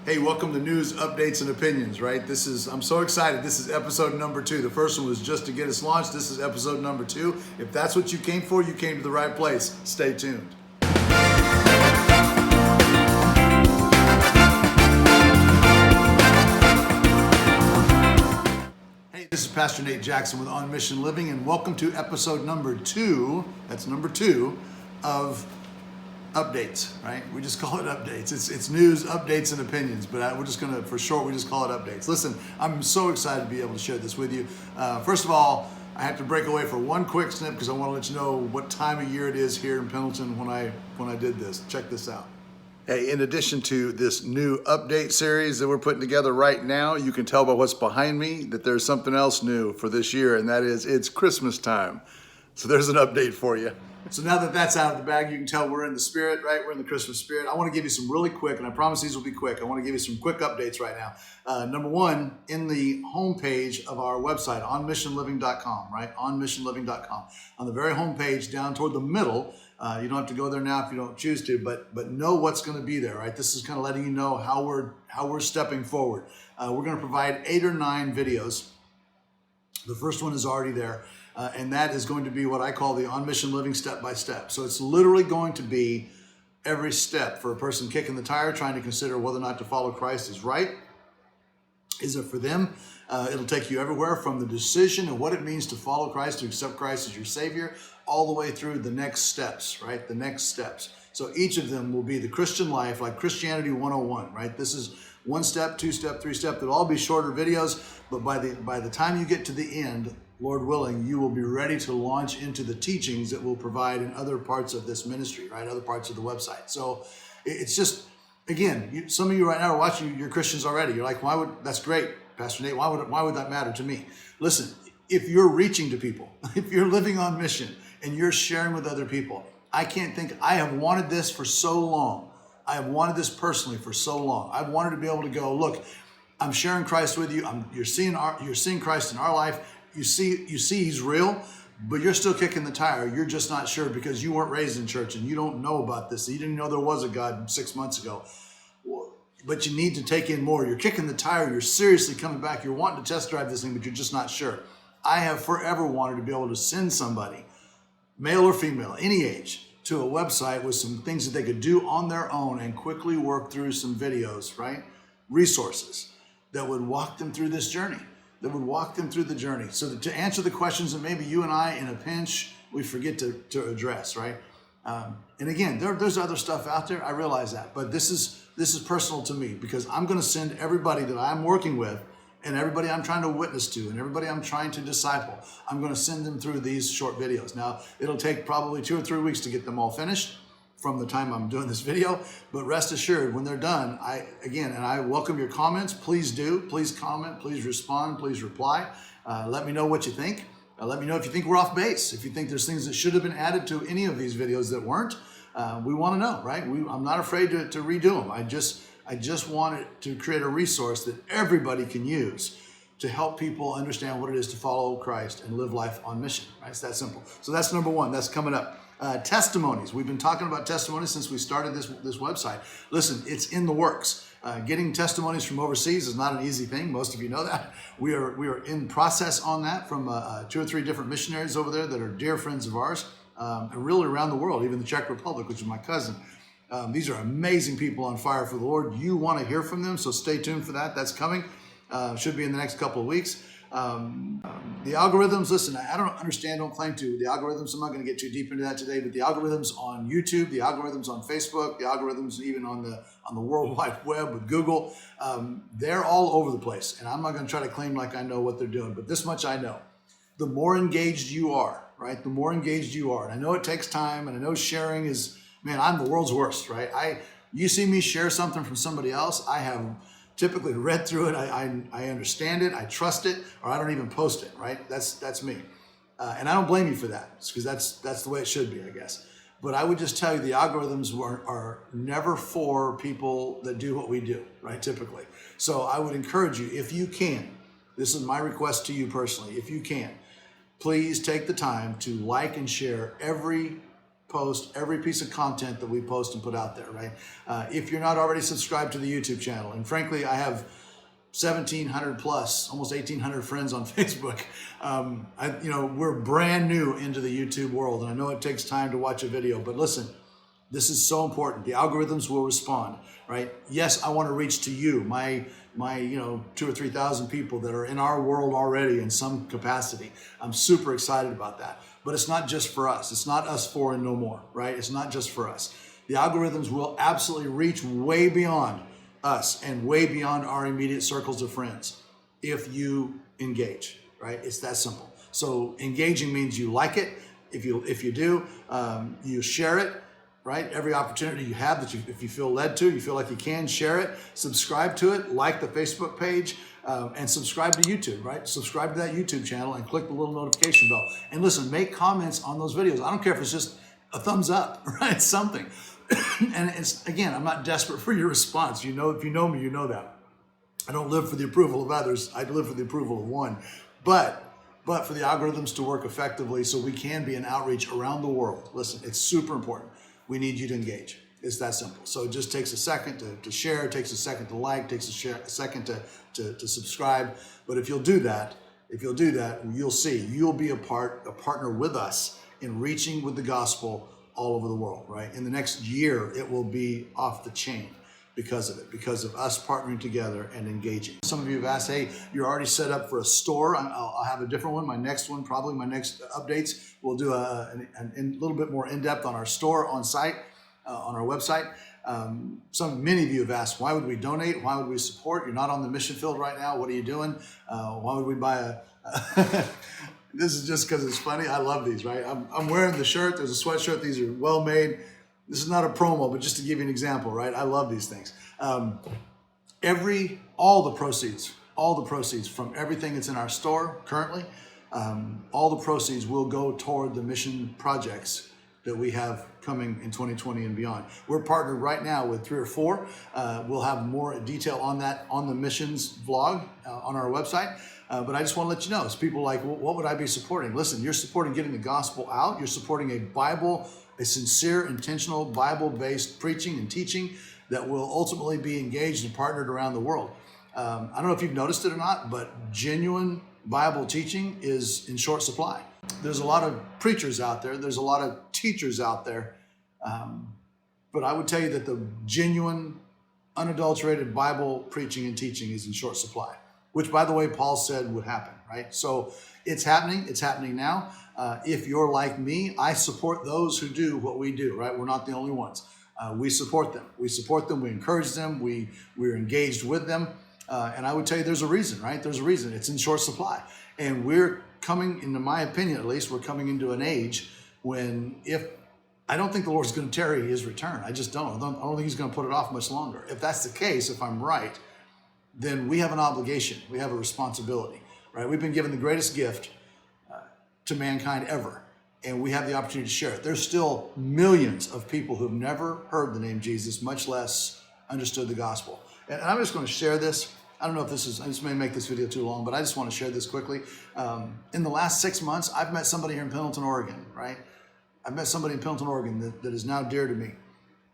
Hey, welcome to News, Updates, and Opinions, right? I'm so excited. This is episode number 2. The first one was just to get us launched. This is episode number 2. If that's what you came for, you came to the right place. Stay tuned. Hey, this is Pastor Nate Jackson with On Mission Living, and welcome to episode number 2. That's number 2 of updates, right? We just call it updates. It's news, updates, and opinions, but we're just gonna, for short, we just call it updates. Listen, I'm so excited to be able to share this with you. First of all, I have to break away for one quick snip because I want to let you know what time of year it is here in Pendleton when I did this. Check this out. Hey, in addition to this new update series that we're putting together right now, you can tell by what's behind me that there's something else new for this year, and that is it's Christmas time. So there's an update for you. So now that that's out of the bag, you can tell we're in the spirit, right? We're in the Christmas spirit. I want to give you some really quick, and I promise these will be quick. I want to give you some quick updates right now. Number one, in the homepage of our website, onmissionliving.com, right? Onmissionliving.com. On the very homepage, down toward the middle, you don't have to go there now if you don't choose to, but know what's going to be there, right? This is kind of letting you know how we're stepping forward. We're going to provide 8 or 9 videos. The first one is already there. And that is going to be what I call the On Mission Living step by step. So it's literally going to be every step for a person kicking the tire, trying to consider whether or not to follow Christ is right. Is it for them? It'll take you everywhere from the decision of what it means to follow Christ, to accept Christ as your Savior, all the way through the next steps, right? The next steps. So each of them will be the Christian life, like Christianity 101, right? This is 1 step, 2 step, 3 step. They'll all be shorter videos, but by the time you get to the end, Lord willing, you will be ready to launch into the teachings that we'll provide in other parts of this ministry, right? Other parts of the website. So it's just, again, some of you right now are watching, you're Christians already. You're like, that's great, Pastor Nate, why would that matter to me? Listen, if you're reaching to people, if you're living on mission and you're sharing with other people, I have wanted this for so long. I have wanted this personally for so long. I've wanted to be able to go, look, I'm sharing Christ with you. You're seeing Christ in our life. You see he's real, but you're still kicking the tire. You're just not sure because you weren't raised in church and you don't know about this. You didn't know there was a God 6 months ago. But you need to take in more. You're kicking the tire. You're seriously coming back. You're wanting to test drive this thing, but you're just not sure. I have forever wanted to be able to send somebody, male or female, any age, to a website with some things that they could do on their own and quickly work through some videos, right? Resources that would walk them through this journey. That would walk them through the journey. So that to answer the questions that maybe you and I in a pinch, we forget to address, right? And again, there's other stuff out there, I realize that, but this is personal to me because I'm gonna send everybody that I'm working with and everybody I'm trying to witness to and everybody I'm trying to disciple, I'm gonna send them through these short videos. Now, it'll take probably 2 or 3 weeks to get them all finished from the time I'm doing this video, but rest assured, when they're done, I welcome your comments. Please comment, please respond, please reply. Let me know what you think. Let me know if you think we're off base, if you think there's things that should have been added to any of these videos that weren't. We want to know, right? I'm not afraid to redo them. I just wanted to create a resource that everybody can use to help people understand what it is to follow Christ and live life on mission, right? It's that simple. So that's number 1, that's coming up. Testimonies. We've been talking about testimonies since we started this website. Listen, it's in the works. Getting testimonies from overseas is not an easy thing. Most of you know that. We are in process on that from 2 or 3 different missionaries over there that are dear friends of ours, and really around the world, even the Czech Republic, which is my cousin. These are amazing people on fire for the Lord. You want to hear from them, so stay tuned for that. That's coming. Should be in the next couple of weeks. The algorithms, listen, I don't claim to the algorithms. I'm not going to get too deep into that today, but the algorithms on YouTube, the algorithms on Facebook, the algorithms even on the World Wide Web with Google, they're all over the place. And I'm not going to try to claim like I know what they're doing, but this much I know. The more engaged you are, right? The more engaged you are. And I know it takes time, and I know sharing is, man, I'm the world's worst, right? You see me share something from somebody else, I have typically read through it, I understand it, I trust it, or I don't even post it, right? That's me. And I don't blame you for that, because that's the way it should be, I guess. But I would just tell you the algorithms are never for people that do what we do, right, typically. So I would encourage you, if you can, this is my request to you personally, if you can, please take the time to like and share every post, every piece of content that we post and put out there, right? If you're not already subscribed to the YouTube channel, and frankly, I have 1,700 plus, almost 1,800 friends on Facebook. We're brand new into the YouTube world, and I know it takes time to watch a video, but listen, this is so important. The algorithms will respond, right? Yes, I want to reach to you, my 2,000 or 3,000 people that are in our world already in some capacity. I'm super excited about that. But it's not just for us. It's not us four and no more, right? It's not just for us. The algorithms will absolutely reach way beyond us and way beyond our immediate circles of friends if you engage, right? It's that simple. So engaging means you like it. If you do, you share it. Right? Every opportunity you have if you feel led to, you feel like you can, share it, subscribe to it, like the Facebook page, and subscribe to YouTube, right? Subscribe to that YouTube channel and click the little notification bell. And listen, make comments on those videos. I don't care if it's just a thumbs up, right? Something. And it's, again, I'm not desperate for your response. If you know me, you know that. I don't live for the approval of others. I live for the approval of one. But for the algorithms to work effectively so we can be an outreach around the world, listen, it's super important. We need you to engage. It's that simple. So it just takes a second to share, it takes a second to like, takes a second to subscribe. But if you'll do that, you'll see, you'll be a partner with us in reaching with the gospel all over the world, right? In the next year, it will be off the chain because of it, because of us partnering together and engaging. Some of you have asked, hey, you're already set up for a store. I'll have a different one. My next updates, we'll do a little bit more in-depth on our store on site, on our website. Many of you have asked, why would we donate? Why would we support? You're not on the mission field right now. What are you doing? Why would we buy this is just because it's funny. I love these, right? I'm wearing the shirt. There's a sweatshirt. These are well made. This is not a promo, but just to give you an example, right? I love these things. All the proceeds from everything that's in our store currently, all the proceeds will go toward the mission projects that we have coming in 2020 and beyond. We're partnered right now with 3 or 4. We'll have more detail on that on the missions vlog on our website. But I just want to let you know, it's people like, well, what would I be supporting? Listen, you're supporting getting the gospel out. You're supporting a sincere, intentional, Bible-based preaching and teaching that will ultimately be engaged and partnered around the world. I don't know if you've noticed it or not, but genuine Bible teaching is in short supply. There's a lot of preachers out there. There's a lot of teachers out there. But I would tell you that the genuine, unadulterated Bible preaching and teaching is in short supply, which, by the way, Paul said would happen, right? So it's happening. It's happening now. If you're like me, I support those who do what we do, right? We're not the only ones. We support them. We encourage them. We're engaged with them. And I would tell you there's a reason, right? There's a reason. It's in short supply. And we're coming, in my opinion at least, we're coming into an age when I don't think the Lord's going to tarry his return. I just don't. I don't think he's going to put it off much longer. If that's the case, if I'm right, then we have an obligation. We have a responsibility, right? We've been given the greatest gift to mankind ever, and we have the opportunity to share it. There's still millions of people who've never heard the name Jesus, much less understood the gospel. And I'm just going to share this. I don't know if I just may make this video too long, but I just want to share this quickly. In the last 6 months, I've met somebody here in Pendleton, Oregon, right? I've met somebody in Pendleton, Oregon that is now dear to me,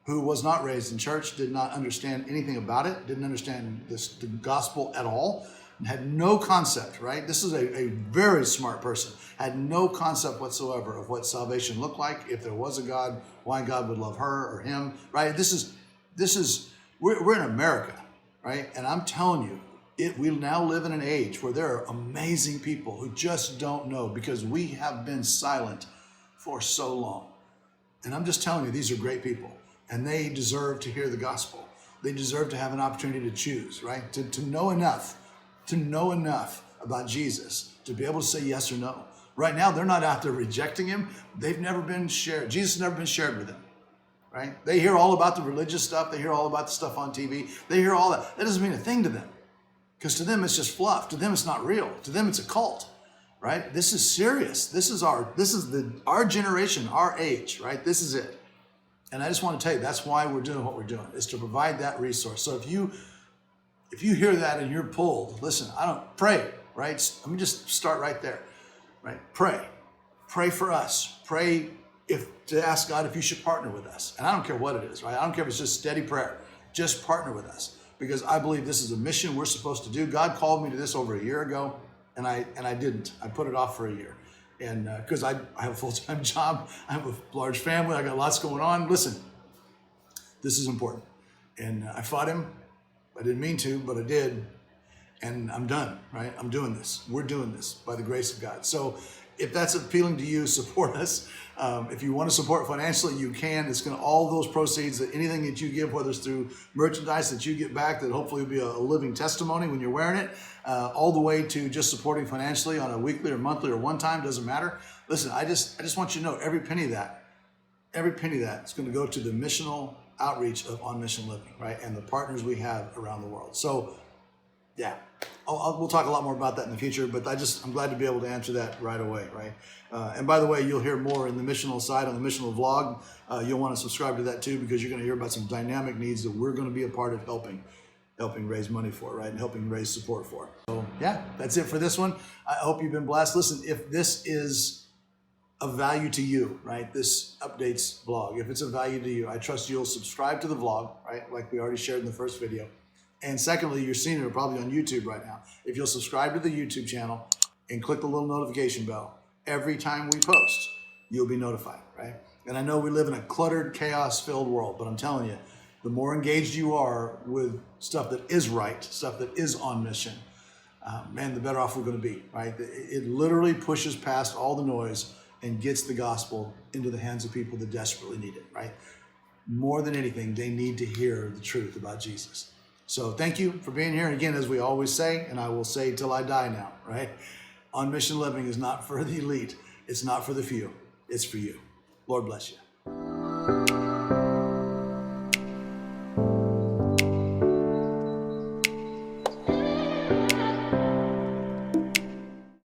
who was not raised in church, did not understand anything about it, didn't understand the gospel at all, and had no concept, right? This is a very smart person, had no concept whatsoever of what salvation looked like, if there was a God, why God would love her or him, right? We're in America, right? And I'm telling you, we now live in an age where there are amazing people who just don't know because we have been silent for so long. And I'm just telling you, these are great people. And they deserve to hear the gospel. They deserve to have an opportunity to choose, right? To know enough about Jesus to be able to say yes or no. Right now, they're not out there rejecting him. They've never been shared. Jesus has never been shared with them, right? They hear all about the religious stuff. They hear all about the stuff on TV. They hear all that. That doesn't mean a thing to them, because to them, it's just fluff. To them, it's not real. To them, it's a cult, right? This is serious. This is our generation, our age, right? This is it. And I just want to tell you, that's why we're doing what we're doing, is to provide that resource. So if you hear that and you're pulled, listen, pray, right? Let me just start right there, right? Pray for us. Pray to ask God if you should partner with us. And I don't care what it is, right? I don't care if it's just steady prayer. Just partner with us, because I believe this is a mission we're supposed to do. God called me to this over a year ago, and I didn't. I put it off for a year. And because I have a full-time job, I have a large family, I got lots going on. Listen, this is important. And I fought him. I didn't mean to, but I did. And I'm done, right? I'm doing this. We're doing this by the grace of God. So if that's appealing to you, support us. If you want to support financially, you can. It's going to, all those proceeds, that anything that you give, whether it's through merchandise that you get back, that hopefully will be a living testimony when you're wearing it, all the way to just supporting financially on a weekly or monthly or one time, doesn't matter. Listen, I just want you to know every penny of that is going to go to the missional outreach of On Mission Living, right? And the partners we have around the world. So yeah, we'll talk a lot more about that in the future, but I'm glad to be able to answer that right away, right? And by the way, you'll hear more in the missional side on the missional vlog. You'll want to subscribe to that too, because you're going to hear about some dynamic needs that we're going to be a part of helping raise money for, right? And helping raise support for. So yeah, that's it for this one. I hope you've been blessed. Listen, if this is of value to you, right? This updates vlog, if it's of value to you, I trust you'll subscribe to the vlog, right? Like we already shared in the first video. And secondly, you're seeing it probably on YouTube right now. If you'll subscribe to the YouTube channel and click the little notification bell, every time we post, you'll be notified, right? And I know we live in a cluttered, chaos-filled world, but I'm telling you, the more engaged you are with stuff that is right, stuff that is on mission, man, the better off we're going to be, right? It literally pushes past all the noise and gets the gospel into the hands of people that desperately need it, right? More than anything, they need to hear the truth about Jesus. So thank you for being here. And again, as we always say, and I will say till I die now, right? On Mission Living is not for the elite. It's not for the few. It's for you. Lord bless you.